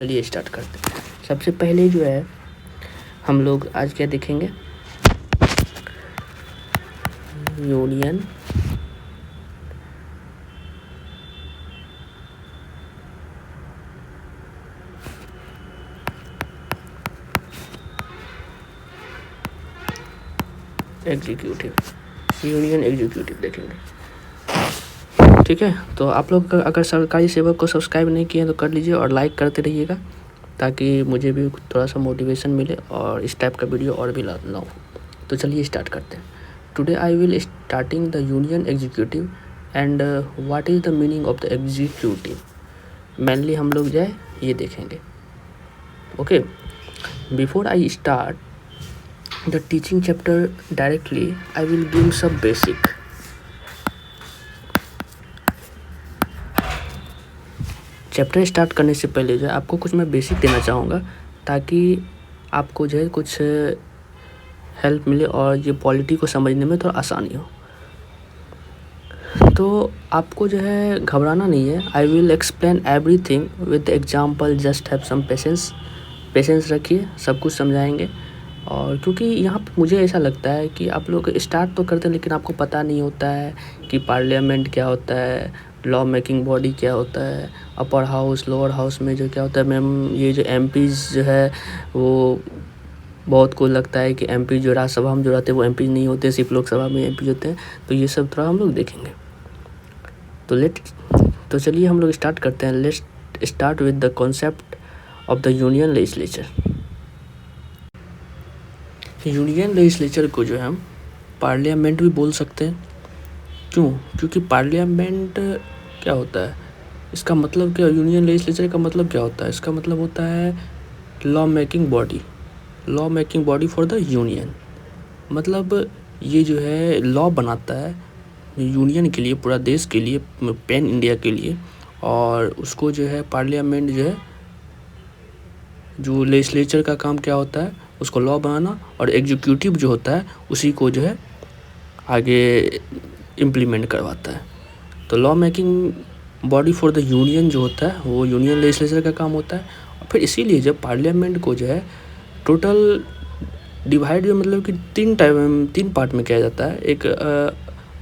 चलिए स्टार्ट करते हैं। सबसे पहले जो है हम लोग आज क्या देखेंगे, यूनियन एग्जीक्यूटिव देखेंगे। ठीक है, तो आप लोग अगर सरकारी सेवक को सब्सक्राइब नहीं किए तो कर लीजिए और लाइक करते रहिएगा ताकि मुझे भी थोड़ा सा मोटिवेशन मिले और इस टाइप का वीडियो और भी लाऊं। तो चलिए स्टार्ट करते हैं। Today I will starting the union executive and what is the meaning of the executive. Mainly हम लोग जो है ये देखेंगे। Okay, before I start the teaching chapter directly I will give सब बेसिक। चैप्टर स्टार्ट करने से पहले जो है आपको कुछ मैं बेसिक देना चाहूँगा ताकि आपको जो है कुछ हेल्प मिले और ये पॉलिटी को समझने में थोड़ा आसानी हो। तो आपको जो है घबराना नहीं है। I will explain everything with example, just have some patience रखिए, सब कुछ समझाएंगे। और क्योंकि यहाँ पे मुझे ऐसा लगता है कि आप लोग स्टार्ट तो करते हैं लेकिन आपको पता नहीं होता है कि पार्लियामेंट क्या होता है, लॉ मेकिंग बॉडी क्या होता है, अपर हाउस लोअर हाउस में जो क्या होता है। मैम ये जो एमपीज़ जो है वो बहुत को लगता है कि एमपी जो राज्यसभा में जो रहते हैं वो एमपी नहीं होते, सिर्फ लोकसभा में एमपी होते हैं। तो ये सब थोड़ा हम लोग देखेंगे। तो चलिए हम लोग स्टार्ट करते हैं। Let's start with the concept of the union legislature. Union legislature को जो है हम पार्लियामेंट भी बोल सकते हैं। क्यों? क्योंकि पार्लियामेंट क्या होता है, इसका मतलब क्या, यूनियन लेजिस्लेचर का मतलब क्या होता है? इसका मतलब होता है law making body for the union. मतलब ये जो है लॉ बनाता है यूनियन के लिए, पूरा देश के लिए, पैन इंडिया के लिए। और उसको जो है पार्लियामेंट जो है, जो लेजिस्लेचर का काम क्या होता है, उसको लॉ बनाना, और एग्जीक्यूटिव जो होता है उसी को जो है आगे इम्प्लीमेंट करवाता है। तो law making body for the union जो होता है वो यूनियन लेजिस्लेचर का काम होता है। और फिर इसीलिए जब पार्लियामेंट को जो है टोटल डिवाइड जो मतलब कि तीन पार्ट में किया जाता है, एक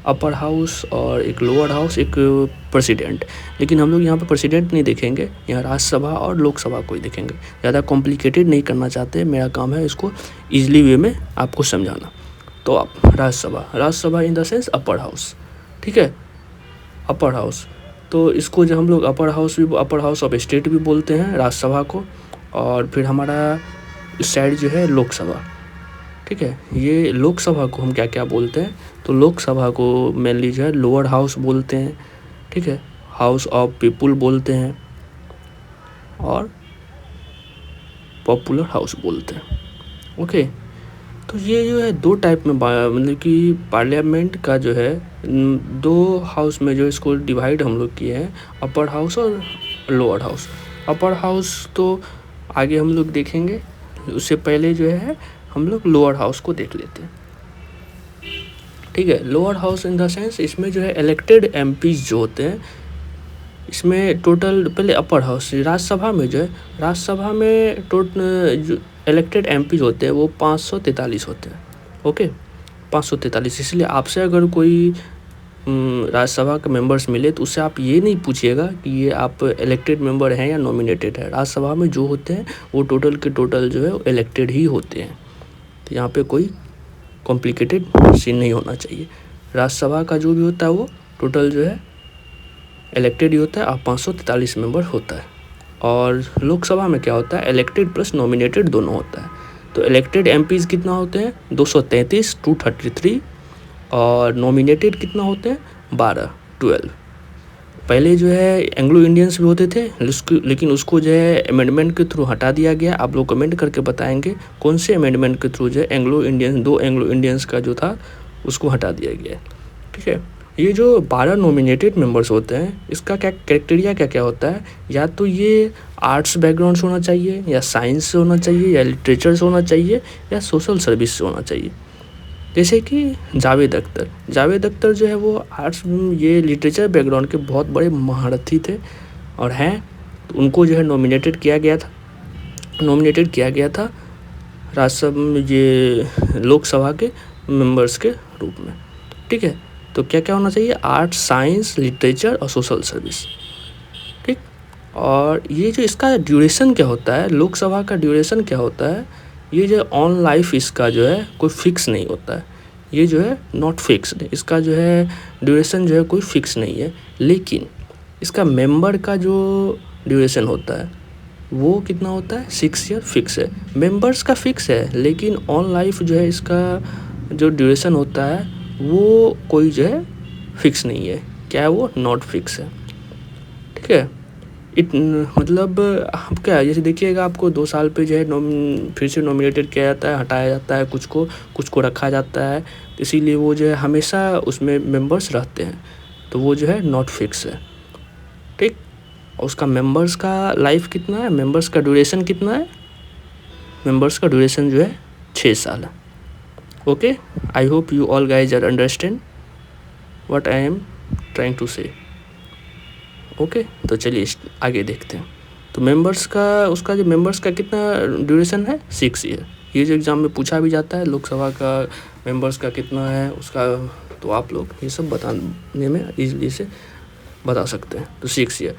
अपर हाउस और एक लोअर हाउस, एक प्रेसिडेंट। लेकिन हम लोग यहाँ पे प्रेसिडेंट नहीं देखेंगे, यहाँ राज्यसभा और लोकसभा को ही देखेंगे। ज़्यादा कॉम्प्लिकेटेड नहीं करना चाहते, मेरा काम है इसको ईजिली वे में आपको समझाना। तो आप Rajya Sabha in the sense upper house, ठीक है, अपर हाउस। तो इसको जो हम लोग अपर हाउस ऑफ स्टेट भी बोलते हैं राज्यसभा को। और फिर हमारा इस साइड जो है लोकसभा, ठीक है। ये लोकसभा को हम क्या क्या बोलते हैं, तो लोकसभा को मेनली जो है लोअर हाउस बोलते हैं, ठीक है, हाउस ऑफ पीपुल बोलते हैं और पॉपुलर हाउस बोलते हैं। ओके, तो ये जो है दो टाइप में मतलब कि पार्लियामेंट का जो है दो हाउस में जो इसको डिवाइड हम लोग किए हैं, अपर हाउस और लोअर हाउस। अपर हाउस तो आगे हम लोग देखेंगे, उससे पहले जो है हम लोग लोअर हाउस को देख लेते हैं, ठीक है। Lower house in the sense इसमें जो है इलेक्टेड एमपीज जो होते हैं, इसमें टोटल पहले अपर हाउस राज्यसभा में जो है, राज्यसभा में टोटल जो इलेक्टेड एमपीज होते हैं वो 543 होते हैं। ओके, 543। इसलिए आपसे अगर कोई राज्यसभा के मेंबर्स मिले तो उससे आप ये नहीं पूछिएगा कि ये आप इलेक्टेड मेंबर हैं या नॉमिनेटेड है। राज्यसभा में जो होते हैं वो टोटल के टोटल जो है इलेक्टेड ही होते हैं। तो यहाँ पे कोई कॉम्प्लिकेटेड सीन नहीं होना चाहिए। राज्यसभा का जो भी होता है वो टोटल जो है इलेक्टेड ही होता है और 543 मेंबर होता है। और लोकसभा में क्या होता है, इलेक्टेड प्लस नॉमिनेटेड दोनों होता है। तो इलेक्टेड एमपीज़ कितना होते हैं, 233 233, और नॉमिनेटेड कितना होते हैं, 12 पहले जो है एंग्लो इंडियंस भी होते थे, लेकिन उसको जो है अमेंडमेंट के थ्रू हटा दिया गया। आप लोग कमेंट करके बताएंगे कौन से अमेंडमेंट के थ्रू जो है दो एंग्लो इंडियंस का जो था उसको हटा दिया गया, ठीक है। ये जो 12 नॉमिनेटेड मेंबर्स होते हैं, इसका क्या क्राइटेरिया क्या होता है, या तो ये आर्ट्स बैकग्राउंड से होना चाहिए, या साइंस से होना चाहिए, या लिटरेचर से होना चाहिए, या सोशल सर्विस से होना चाहिए। जैसे कि जावेद अख्तर जो है वो आर्ट्स, ये लिटरेचर बैकग्राउंड के बहुत बड़े महारथी थे और हैं। तो उनको जो है नॉमिनेटेड किया गया था राज्यसभा ये लोकसभा के मेंबर्स के रूप में। ठीक है, तो क्या क्या होना चाहिए, आर्ट्स, साइंस, लिटरेचर और सोशल सर्विस। ठीक, और ये जो इसका ड्यूरेशन क्या होता है, लोकसभा का ड्यूरेशन क्या होता है, ये जो ऑन लाइफ इसका जो है कोई फिक्स नहीं होता है, ये जो है नॉट फिक्स्ड, इसका जो है ड्यूरेशन जो है कोई फिक्स नहीं है। लेकिन इसका मेंबर का जो ड्यूरेशन होता है वो कितना होता है, 6 ईयर फिक्स है। मेंबर्स का फिक्स है, लेकिन ऑन लाइफ जो है इसका जो ड्यूरेशन होता है वो कोई जो है फिक्स नहीं है। क्या है वो, नॉट फिक्स है। ठीक है, मतलब आप क्या, जैसे देखिएगा आपको 2 साल पे जो है फिर से नॉमिनेटेड किया जाता है, हटाया जाता है, कुछ को रखा जाता है, इसीलिए वो जो है हमेशा उसमें मेंबर्स रहते हैं, तो वो जो है नॉट फिक्स है। ठीक, और उसका मेंबर्स का लाइफ कितना है, मेंबर्स का ड्यूरेशन कितना है, मेंबर्स का ड्यूरेशन जो है 6 साल है। Okay, I hope you all guys are understand what I am trying to say. Okay, तो चलिए आगे देखते हैं। तो मेंबर्स का, उसका जो मेंबर्स का कितना ड्यूरेशन है, 6 ईयर। ये जो एग्ज़ाम में पूछा भी जाता है, लोकसभा का मेंबर्स का कितना है उसका, तो आप लोग ये सब बताने में ईजिली से बता सकते हैं। तो 6 ईयर,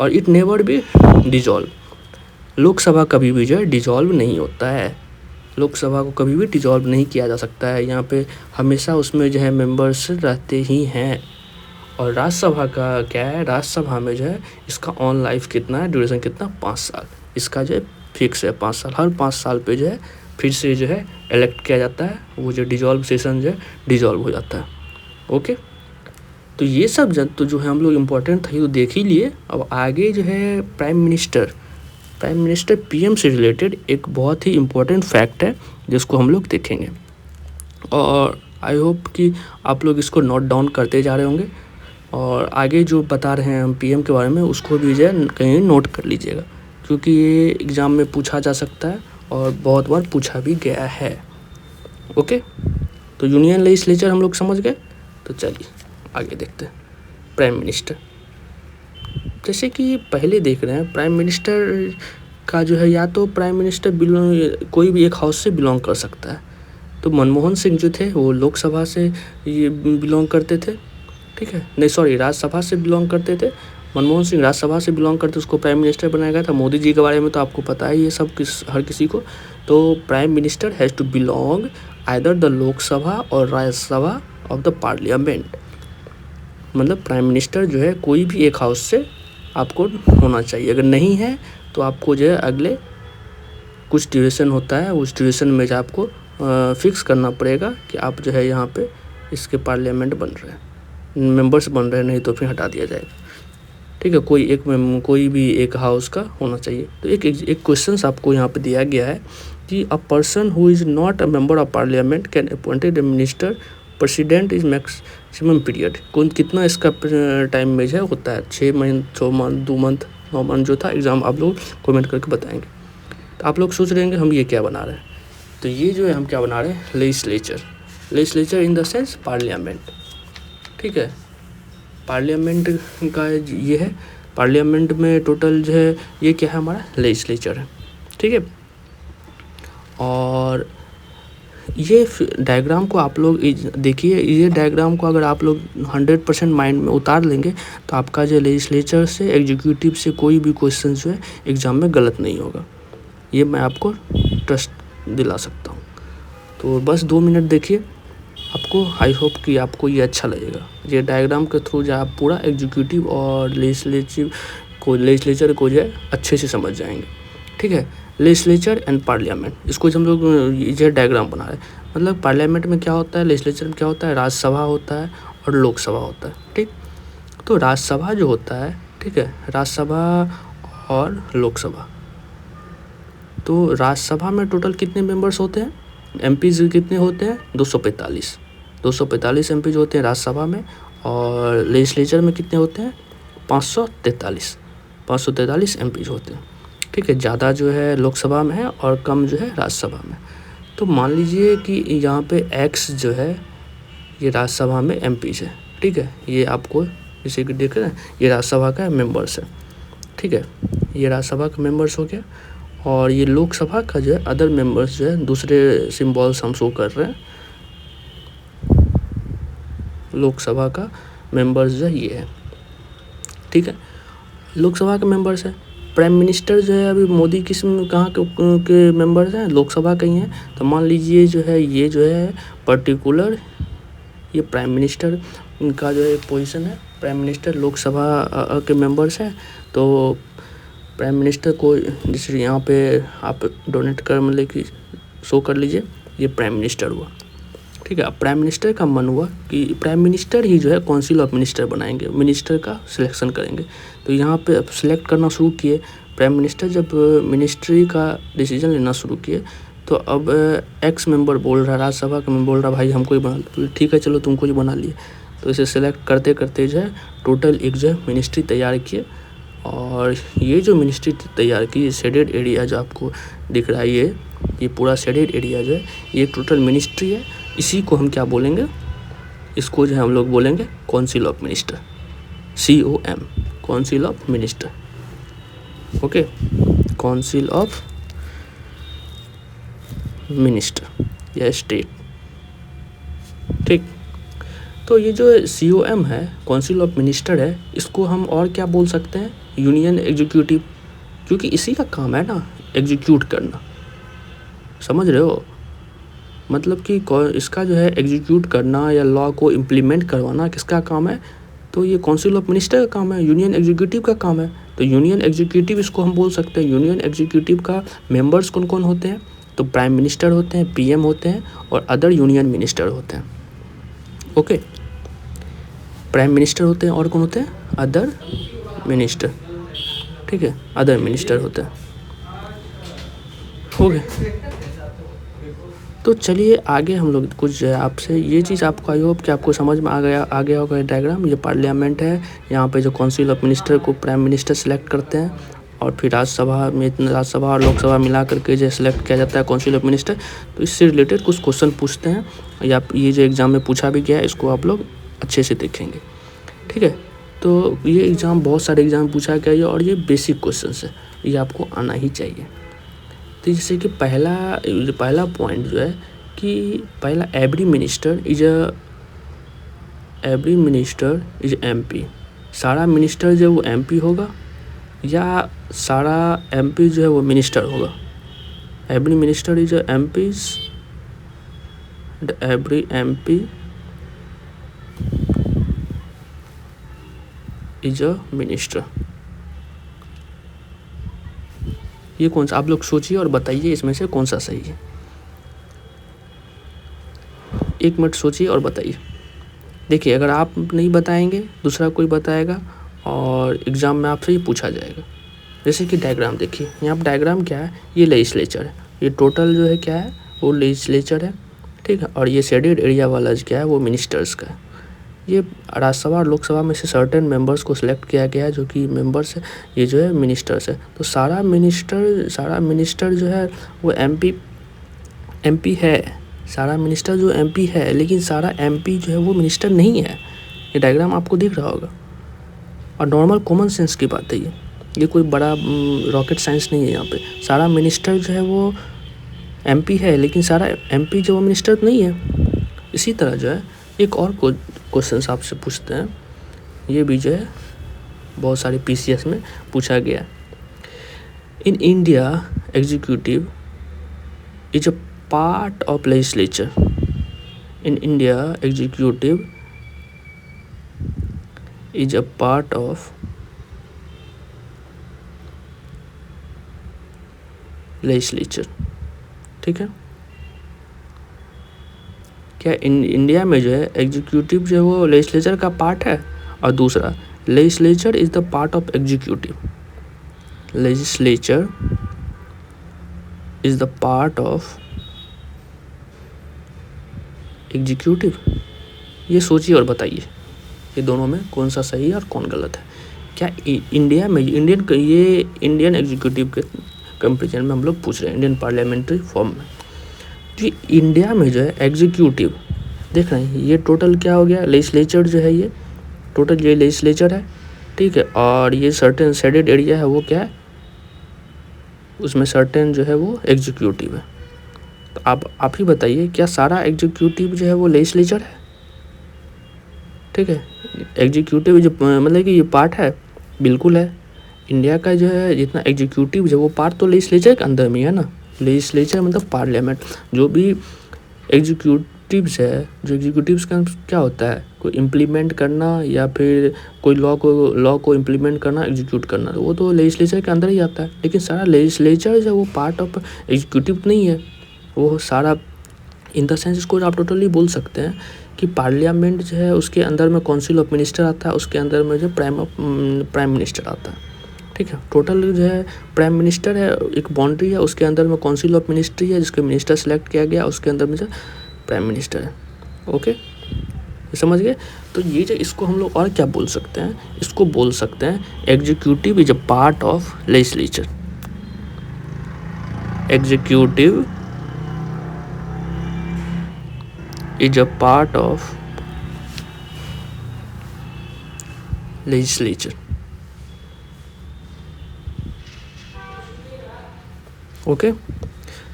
और इट नेवर भी डिजॉल्व, लोकसभा कभी भी जो है डिजॉल्व नहीं होता है, लोकसभा को कभी भी डिजॉल्व नहीं किया जा सकता है। यहाँ पे हमेशा उसमें जो है मेंबर्स रहते ही हैं। और राज्यसभा का क्या है, राज्यसभा में जो है इसका ऑन लाइफ कितना है, ड्यूरेशन कितना, 5 साल, इसका जो है फिक्स है 5 साल। हर 5 साल पे जो है फिर से जो है इलेक्ट किया जाता है, वो जो डिजॉल्व सेशन जो है डिजॉल्व हो जाता है। ओके, तो ये सब तो जो है हम लोग इम्पोर्टेंट था ये तो देख ही लिए। अब आगे जो है प्राइम मिनिस्टर पीएम से रिलेटेड एक बहुत ही इम्पोर्टेंट फैक्ट है जिसको हम लोग देखेंगे, और आई होप कि आप लोग इसको नोट डाउन करते जा रहे होंगे, और आगे जो बता रहे हैं हम पीएम के बारे में उसको भी जो है कहीं नोट कर लीजिएगा, क्योंकि ये एग्ज़ाम में पूछा जा सकता है और बहुत बार पूछा भी गया है। ओके, तो यूनियन लेजिस्लेचर हम लोग समझ गए। तो चलिए आगे देखते हैं। प्राइम मिनिस्टर, जैसे कि पहले देख रहे हैं, प्राइम मिनिस्टर का जो है या तो प्राइम मिनिस्टर कोई भी एक हाउस से बिलोंग कर सकता है। तो मनमोहन सिंह जो थे वो लोकसभा से ये बिलोंग करते थे। ठीक है, नहीं सॉरी, राज्यसभा से बिलोंग करते थे। मनमोहन सिंह राज्यसभा से बिलोंग करते, उसको प्राइम मिनिस्टर बनाया गया था। मोदी जी के बारे में तो आपको पता है ये सब, हर किसी को। तो prime minister has to belong either the Lok Sabha or Rajya Sabha of the parliament, मतलब प्राइम मिनिस्टर जो है कोई भी एक हाउस से आपको होना चाहिए। अगर नहीं है तो आपको जो है अगले कुछ ड्यूरेशन होता है, उस ड्यूरेशन में जो आपको फिक्स करना पड़ेगा कि आप जो है यहाँ पे इसके पार्लियामेंट बन रहे हैं, मेंबर्स बन रहे हैं, नहीं तो फिर हटा दिया जाएगा। ठीक है, कोई भी एक हाउस का होना चाहिए। तो एक क्वेश्चन आपको यहाँ पे दिया गया है कि a person who is not a member of parliament can appointed A minister president is maximum period, कौन कितना इसका टाइम में जो है होता है, 6 महीने, 6 मंथ, 2 मंथ, 9 मंथ जो था। एग्ज़ाम आप लोग कमेंट करके बताएंगे। तो आप लोग सोच रहे हैं हम ये क्या बना रहे हैं, तो ये जो है हम क्या बना रहे हैं, legislature in the sense parliament. ठीक है, पार्लियामेंट का ये है, पार्लियामेंट में टोटल जो है ये क्या है, हमारा लेजिस्लेचर है। ठीक है, और ये डायग्राम को आप लोग देखिए, ये डायग्राम को अगर आप लोग 100% माइंड में उतार लेंगे तो आपका जो लेजिस्लेचर से, एग्जीक्यूटिव से कोई भी क्वेश्चन जो है एग्ज़ाम में गलत नहीं होगा, ये मैं आपको ट्रस्ट दिला सकता हूँ। तो बस 2 मिनट देखिए, आपको आई होप कि आपको ये अच्छा लगेगा। ये डायग्राम के थ्रू जो आप पूरा एग्जीक्यूटिव और लेजिस्लेचर को जो है अच्छे से समझ जाएंगे। ठीक है, लेजिस्लेचर एंड पार्लियामेंट, इसको हम लोग ये डायग्राम बना रहे हैं। मतलब पार्लियामेंट में क्या होता है, लेजिस्लेचर में क्या होता है, राज्यसभा होता है और लोकसभा होता है। ठीक, तो राज्यसभा जो होता है, ठीक है, राज्यसभा और लोकसभा, तो राज्यसभा में टोटल कितने मेंबर्स होते हैं, एमपीज कितने होते हैं, 245 एमपीज होते हैं राज्यसभा में, और लेजिस्लेचर में कितने होते हैं, 543 एमपीज होते हैं। ठीक है, ज़्यादा जो है लोकसभा में है और कम जो है राज्यसभा में। तो मान लीजिए कि यहाँ पे एक्स जो है ये राज्यसभा में एमपीज है। ठीक है, ये आपको जैसे कि देख रहे हैं ये राज्यसभा का मेंबर्स है। ठीक ठीक है, ये राज्यसभा का मेंबर्स हो गया। और ये लोकसभा का जो है अदर मेंबर्स जो है दूसरे सिंबल्स हम शो कर रहे हैं। लोकसभा का मेंबर्स जो है ये है, ठीक है। लोकसभा के मेंबर्स है। प्राइम मिनिस्टर जो है अभी मोदी किस कहाँ के मेंबर्स हैं, लोकसभा के ही हैं। तो मान लीजिए जो है ये जो है पर्टिकुलर ये प्राइम मिनिस्टर का जो है पोजीशन है, प्राइम मिनिस्टर लोकसभा के मेंबर्स हैं। तो प्राइम मिनिस्टर को जैसे यहाँ पे आप डोनेट कर मतलब कि शो कर लीजिए, ये प्राइम मिनिस्टर हुआ, ठीक है। अब प्राइम मिनिस्टर का मन हुआ कि प्राइम मिनिस्टर ही जो है काउंसिल ऑफ मिनिस्टर बनाएंगे, मिनिस्टर का सिलेक्शन करेंगे। तो यहाँ पे अब सिलेक्ट करना शुरू किए प्राइम मिनिस्टर। जब मिनिस्ट्री का डिसीजन लेना शुरू किए तो अब एक्स मेंबर बोल रहा है, राज्यसभा का मेंबर बोल रहा भाई हमको ही बना, तो ठीक है चलो तुमको ही बना लिए। तो इसे सिलेक्ट करते करते जो है टोटल एक जो है मिनिस्ट्री तैयार किए। और ये जो मिनिस्ट्री तैयार की, शेडेड एरिया जो आपको दिख रहा है, ये पूरा शेडेड एरिया जो है ये टोटल मिनिस्ट्री है। इसी को हम क्या बोलेंगे, इसको जो है हम लोग बोलेंगे council of minister, COM, council of minister. Okay, council of minister या स्टेट, ठीक। तो ये जो COM है, काउंसिल ऑफ मिनिस्टर है, इसको हम और क्या बोल सकते हैं, यूनियन एग्जीक्यूटिव, क्योंकि इसी का काम है ना एग्जीक्यूट करना, समझ रहे हो। मतलब कि इसका जो है एग्जीक्यूट करना या लॉ को इम्प्लीमेंट करवाना किसका काम है, तो ये काउंसिल ऑफ मिनिस्टर का काम है, यूनियन एग्जीक्यूटिव का काम है। तो यूनियन एग्जीक्यूटिव इसको हम बोल सकते हैं। यूनियन एग्जीक्यूटिव का मेंबर्स कौन कौन होते हैं, तो प्राइम मिनिस्टर होते हैं, PM होते हैं और अदर यूनियन मिनिस्टर होते हैं। ओके, प्राइम मिनिस्टर होते हैं और कौन होते हैं, अदर मिनिस्टर, ठीक है, अदर मिनिस्टर होते हैं। हो गए। तो चलिए आगे हम लोग कुछ जो है आपसे ये चीज़ आपको आई होप कि आपको समझ में आ गया होगा डायग्राम। ये पार्लियामेंट है, यहाँ पे जो काउंसिल ऑफ मिनिस्टर को प्राइम मिनिस्टर सेलेक्ट करते हैं और फिर राज्यसभा और लोकसभा मिला करके जो सेलेक्ट किया जाता है काउंसिल ऑफ मिनिस्टर। तो इससे रिलेटेड कुछ क्वेश्चन पूछते हैं, या ये जो एग्ज़ाम में पूछा भी गया है इसको आप लोग अच्छे से देखेंगे, ठीक है। तो ये एग्ज़ाम बहुत सारे एग्ज़ाम पूछा गया है और ये बेसिक क्वेश्चन है, ये आपको आना ही चाहिए। तो जैसे कि पहला पॉइंट जो है कि पहला एवरी मिनिस्टर इज MP। सारा मिनिस्टर जो है वो MP होगा या सारा MP जो है वो मिनिस्टर होगा। Every minister is MP, every MP is a minister. ये कौन सा, आप लोग सोचिए और बताइए इसमें से कौन सा सही है। 1 मिनट सोचिए और बताइए। देखिए अगर आप नहीं बताएंगे दूसरा कोई बताएगा और एग्ज़ाम में आपसे ये पूछा जाएगा। जैसे कि डायग्राम देखिए, यहाँ पर डायग्राम क्या है, ये लेजिस्लेचर है, ये टोटल जो है क्या है वो लेजिस्लेचर है, ठीक है। और ये शेडेड एरिया वाला क्या है वो मिनिस्टर्स का है। ये राज्यसभा और लोकसभा में से सर्टेन मेंबर्स को सिलेक्ट किया गया है जो कि मेंबर्स है, ये जो है मिनिस्टर्स है। तो सारा मिनिस्टर जो है वो MP है, सारा मिनिस्टर जो MP है, लेकिन सारा MP जो है वो मिनिस्टर नहीं है। ये डायग्राम आपको दिख रहा होगा और नॉर्मल कॉमन सेंस की बात है ये कोई बड़ा रॉकेट साइंस नहीं है। यहाँ पे सारा मिनिस्टर जो है वो MP है, लेकिन सारा MP जो वो मिनिस्टर नहीं है। इसी तरह जो है एक और क्वेश्चन आपसे पूछते हैं, ये भी जो है बहुत सारे PCS में पूछा गया। In India executive is a part of legislature. In India executive is a part of legislature, ठीक है। क्या इंडिया में जो है एग्जीक्यूटिव जो है वो लेजिस्लेचर का पार्ट है, और दूसरा legislature is the part of executive. Legislature is the part of executive. ये सोचिए और बताइए ये दोनों में कौन सा सही है और कौन गलत है। क्या इंडिया में इंडियन एग्जीक्यूटिव के कंपेरिजन में हम लोग पूछ रहे हैं, इंडियन पार्लियामेंट्री फॉर्म में। तो इंडिया में जो है एग्जीक्यूटिव देख रहे हैं, ये टोटल क्या हो गया, लेजिस्लेचर जो है ये टोटल ये लेजिस्लेचर है, ठीक है। और ये सर्टेन शेडेड एरिया है वो क्या है, उसमें सर्टेन जो है वो एग्जीक्यूटिव है। तो आप ही बताइए, क्या सारा एग्जीक्यूटिव जो है वो लेजिस्लेचर है? ठीक है, एग्जीक्यूटिव जो मतलब कि ये पार्ट है, बिल्कुल है। इंडिया का जो है जितना एग्जीक्यूटिव है वो पार्ट तो लेजिस्लेचर के अंदर में है ना। लेजिस्लेचर मतलब पार्लियामेंट। जो भी एग्जीक्यूटिव्स है, जो एग्जीक्यूटिव्स का क्या होता है, कोई इम्प्लीमेंट करना या फिर कोई लॉ को इम्प्लीमेंट करना, एग्जीक्यूट करना, वो तो लेजिस्लेचर के अंदर ही आता है। लेकिन सारा लेजिस्लेचर जो है वो पार्ट ऑफ एग्जीक्यूटिव नहीं है। वो सारा इन द सेंस इसको आप टोटली बोल सकते हैं कि पार्लियामेंट जो है उसके अंदर में काउंसिल ऑफ मिनिस्टर आता है, उसके अंदर में जो प्राइम मिनिस्टर आता है। ठीक है, टोटल जो है प्राइम मिनिस्टर है, एक बाउंड्री है, उसके अंदर में काउंसिल ऑफ मिनिस्ट्री है जिसके मिनिस्टर सेलेक्ट किया गया, उसके अंदर में जो प्राइम मिनिस्टर है। ओके, समझ गए? तो ये जो इसको हम लोग और क्या बोल सकते हैं, इसको बोल सकते हैं executive is a part of legislature. Executive is a part of legislature. Okay,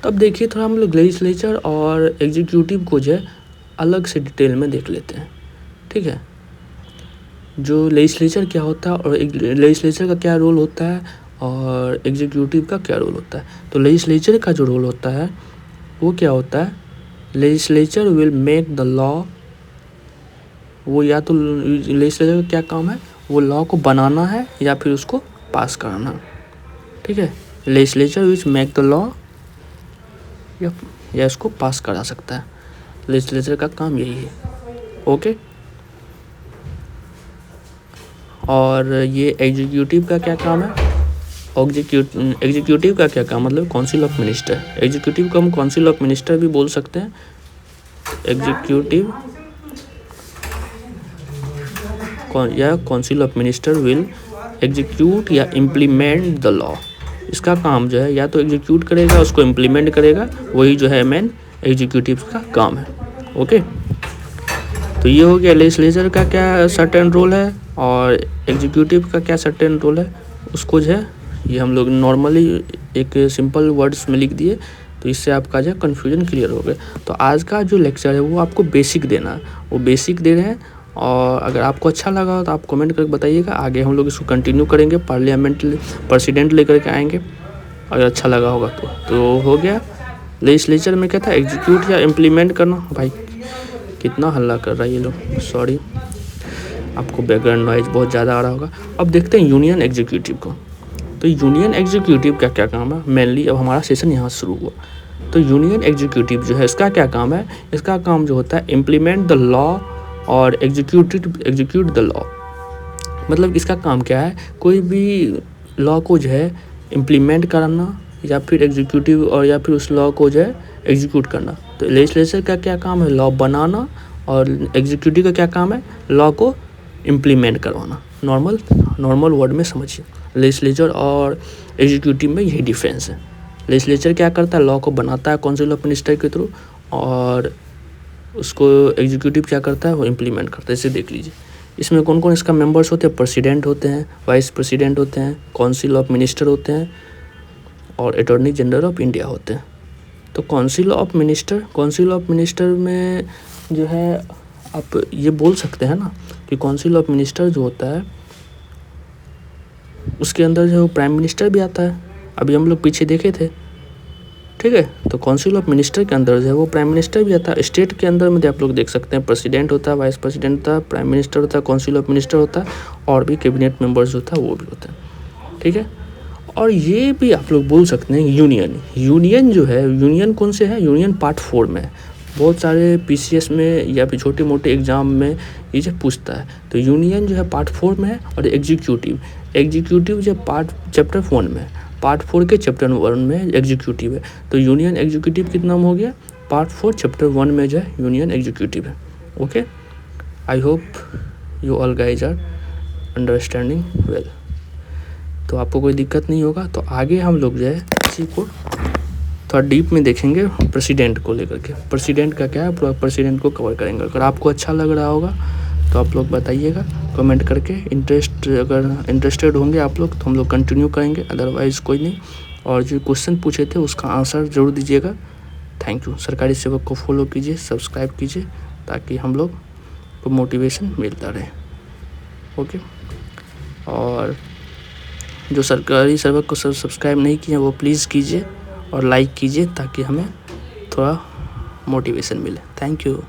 तब देखिए थोड़ा हम लोग लेजिस्लेचर और एग्जीक्यूटिव को जो है अलग से डिटेल में देख लेते हैं। ठीक है, जो लेजिस्लेचर क्या होता है और लेजिस्लेचर का क्या रोल होता है और एग्जीक्यूटिव का क्या रोल होता है। तो लेजिस्लेचर का जो रोल होता है वो क्या होता है, legislature will make the law. वो या तो लेजिस्लेचर का क्या काम है, वो लॉ को बनाना है या फिर उसको पास कराना। ठीक है, legislature which make the law या इसको पास करा सकता है। लेजिस्लेचर का काम यही है। ओके, और ये एग्जीक्यूटिव का क्या काम है, एग्जीक्यूटिव का क्या काम मतलब काउंसिल ऑफ मिनिस्टर। एग्जीक्यूटिव को हम काउंसिल ऑफ मिनिस्टर भी बोल सकते हैं। एग्जीक्यूटिव या council of minister will execute या इम्प्लीमेंट द लॉ। इसका काम जो है या तो एग्जीक्यूट करेगा, उसको इम्प्लीमेंट करेगा, वही जो है मेन एग्जीक्यूटिव का काम है। ओके, तो ये हो गया लेजिस्लेचर का क्या सर्टेन रोल है और एग्जीक्यूटिव का क्या सर्टेन रोल है। उसको जो है ये हम लोग नॉर्मली एक सिंपल वर्ड्स में लिख दिए, तो इससे आपका जो कन्फ्यूजन क्लियर हो गया। तो आज का जो लेक्चर है वो आपको बेसिक देना है, वो बेसिक दे रहे हैं। और अगर आपको अच्छा लगा हो तो आप कमेंट करके बताइएगा, आगे हम लोग इसको कंटिन्यू करेंगे, पार्लियामेंट प्रेसिडेंट लेकर के आएंगे अगर अच्छा लगा होगा तो हो गया। लेजिस्लेचर में क्या था, एग्जीक्यूट या इम्प्लीमेंट करना। भाई कितना हल्ला कर रहा है ये लोग, सॉरी, आपको बैकग्राउंड नॉइज बहुत ज़्यादा आ रहा होगा। अब देखते हैं यूनियन एग्जीक्यूटिव को। तो यूनियन एग्जीक्यूटिव का क्या काम है, मेनली अब हमारा सेशन यहाँ शुरू हुआ। तो यूनियन एग्जीक्यूटिव जो है इसका क्या काम है, इसका काम जो होता है इम्प्लीमेंट द लॉ और एग्जीक्यूट द लॉ। मतलब इसका काम क्या है, कोई भी लॉ को जो है इम्प्लीमेंट कराना या फिर एग्जीक्यूटिव और या फिर उस लॉ को जो है एग्जीक्यूट करना। तो लेजिस्लेचर का क्या काम है, लॉ बनाना, और एग्जीक्यूटिव का क्या काम है, लॉ को इम्प्लीमेंट करवाना। नॉर्मल वर्ड में समझिए, लेजिस्लेचर और एग्जीक्यूटिव में यही डिफरेंस है। लेजिस्लेचर क्या करता है, लॉ को बनाता है काउंसिल ऑफ मिनिस्टर के थ्रू, और उसको एग्जीक्यूटिव क्या करता है, वो इम्प्लीमेंट करता है। इसे देख लीजिए, इसमें कौन कौन इसका मेंबर्स होते हैं, प्रेसिडेंट होते हैं, वाइस प्रेसिडेंट होते हैं, काउंसिल ऑफ मिनिस्टर होते हैं और अटॉर्नी जनरल ऑफ इंडिया होते हैं। तो काउंसिल ऑफ मिनिस्टर में जो है आप ये बोल सकते हैं ना कि काउंसिल ऑफ मिनिस्टर जो होता है उसके अंदर जो प्राइम मिनिस्टर भी आता है, अभी हम लोग पीछे देखे थे। ठीक है, तो काउंसिल ऑफ मिनिस्टर के अंदर जो है वो प्राइम मिनिस्टर भी आता है। स्टेट के अंदर में आप लोग देख सकते हैं प्रेसिडेंट होता है, वाइस प्रेसिडेंट होता है, प्राइम मिनिस्टर होता है, काउंसिल ऑफ मिनिस्टर होता है, और भी कैबिनेट मेंबर्स होता है वो भी होता है। ठीक है, और ये भी आप लोग बोल सकते हैं यूनियन जो है, यूनियन कौन से है, यूनियन पार्ट 4 में है। बहुत सारे PCS में या फिर छोटे मोटे एग्जाम में ये जो पूछता है। तो यूनियन जो है पार्ट 4 में है, और एग्जीक्यूटिव जो चैप्टर 1 में है, पार्ट 4 के चैप्टर 1 में एग्जीक्यूटिव है। तो यूनियन एग्जीक्यूटिव कितना हो गया, पार्ट 4 चैप्टर 1 में जो है यूनियन एग्जीक्यूटिव है। Okay, I hope you all guys are understanding well. तो आपको कोई दिक्कत नहीं होगा। तो आगे हम लोग जो है इसी को थोड़ा डीप में देखेंगे, प्रेसिडेंट को लेकर के। प्रेसिडेंट का क्या है, पूरा प्रेसिडेंट को कवर करेंगे। अगर आपको अच्छा लग रहा होगा तो आप लोग बताइएगा कमेंट करके। अगर इंटरेस्टेड होंगे आप लोग तो हम लोग कंटिन्यू करेंगे, अदरवाइज़ कोई नहीं। और जो क्वेश्चन पूछे थे उसका आंसर ज़रूर दीजिएगा। Thank you. सरकारी सेवक को फॉलो कीजिए, सब्सक्राइब कीजिए, ताकि हम लोग को मोटिवेशन मिलता रहे। ओके। और जो सरकारी सेवक को सब्सक्राइब नहीं किए वो प्लीज़ कीजिए और लाइक कीजिए, ताकि हमें थोड़ा मोटिवेशन मिले। Thank you.